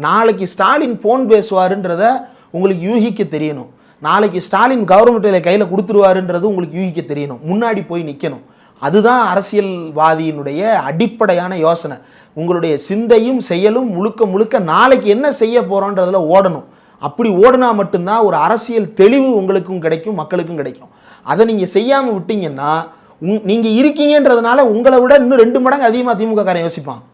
நாளைக்கு ஸ்டாலின் போன் பேசுவாருன்றத உங்களுக்கு யூகிக்க தெரியணும். நாளைக்கு ஸ்டாலின் கவர்மெண்ட்ல கையில் கொடுத்துருவாருன்றது உங்களுக்கு யூகிக்க தெரியணும். முன்னாடி போய் நிற்கணும். அதுதான் அரசியல்வாதியினுடைய அடிப்படையான யோசனை. உங்களுடைய சிந்தையும் செயலும் முழுக்க முழுக்க நாளைக்கு என்ன செய்ய போறோன்றதுல ஓடணும். அப்படி ஓடினா மட்டும்தான் ஒரு அரசியல் தெளிவு உங்களுக்கும் கிடைக்கும், மக்களுக்கும் கிடைக்கும். அதை நீங்க செய்யாம விட்டீங்கன்னா நீங்க இருக்கீங்கன்றதுனால உங்களை விட இன்னும் 2 மடங்கு அதிகமா திமுக காரன் யோசிப்பான்.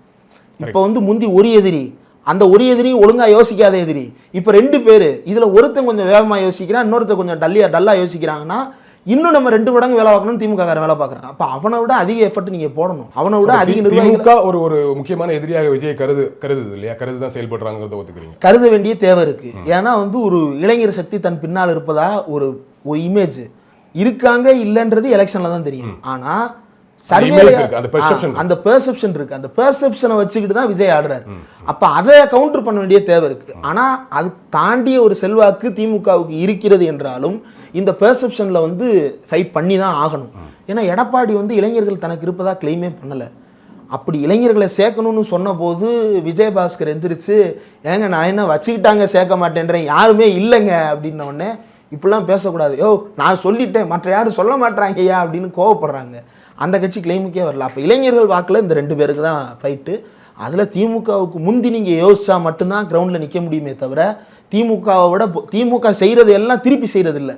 இப்போ முந்தி ஒரு எதிரி, அந்த ஒரு எதிரியும் ஒழுங்கா யோசிக்காத எதிரி. இப்போ 2 பேர், இதுல ஒருத்தன் கொஞ்சம் வேகமா யோசிக்கிறான், இன்னொருத்தர் கொஞ்சம் டல்லா யோசிக்கிறாங்கன்னா இன்னும் நம்ம 2 மடங்கு வேலை பார்க்கணும். திமுக காரன் வேலை பார்க்குறான். அப்ப அவனை விட அதிக எஃபர்ட் நீங்க போடணும். அவனை விட அதிக திமுக ஒரு முக்கியமான எதிரியாக விஜய் கருதுது இல்லையா? கருதுதான் செயல்படுறாங்கிறத ஒத்துக்கிறீங்க? கருத வேண்டிய தேவை இருக்கு. ஏன்னா ஒரு இளைஞர் சக்தி தன் பின்னால் இருப்பதா ஒரு இமேஜ் இருக்காங்க இல்லைன்றது எலெக்ஷன்ல தான் தெரியும். ஆனா அந்த பெர்செப்ஷன் இருக்கு. அந்த பெர்செப்ஷனை வச்சுக்கிட்டு தான் விஜய் ஆடுறாரு. அப்ப அதை கவுண்டர் பண்ண வேண்டிய தேவை இருக்கு. ஆனா அது தாண்டிய ஒரு செல்வாக்கு திமுகவுக்கு இருக்கிறது என்றாலும் இந்த பெர்செப்ஷன்ல ஃபைட் பண்ணி தான் ஆகணும். ஏன்னா எடப்பாடி இளைஞர்கள் தனக்கு இருப்பதா கிளைமே பண்ணல. அப்படி இளைஞர்களை சேர்க்கணும்னு சொன்ன போது விஜயபாஸ்கர் எந்திரிச்சு, ஏங்க நான் என்ன வச்சுக்கிட்டாங்க சேர்க்க மாட்டேன்றேன், யாருமே இல்லைங்க அப்படின்ன உடனே இப்படிலாம் பேசக்கூடாது, யோ நான் சொல்லிட்டேன் மற்ற யாரும் சொல்ல மாட்டாங்கய்யா அப்படின்னு கோவப்படுறாங்க. அந்த கட்சி கிளைமுக்கே வரல. அப்போ இளைஞர்கள் வாக்கில் இந்த 2 பேருக்கு தான் ஃபைட்டு. அதில் திமுகவுக்கு முந்தி நீங்கள் யோசிச்சா மட்டும்தான் கிரவுண்டில் நிற்க முடியுமே தவிர திமுகவை விட திமுக செய்கிறது எல்லாம் திருப்பி செய்கிறது இல்லை.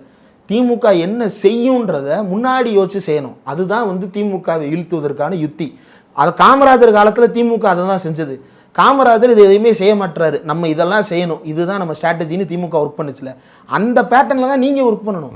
திமுக என்ன செய்யுன்றத முன்னாடி யோசிச்சு செய்யணும். அதுதான் திமுகவை வீழ்த்துவதற்கான யுத்தி. அது காமராஜர் காலத்தில் திமுக அதை தான் செஞ்சது. காமராஜர் இது எதுவுமே செய்ய மாட்டாரு, நம்ம இதெல்லாம் செய்யணும், இதுதான் நம்ம ஸ்ட்ராட்டஜின்னு திமுக ஒர்க் பண்ணுச்சுல. அந்த பேட்டர்னில் தான் நீங்கள் ஒர்க் பண்ணணும்.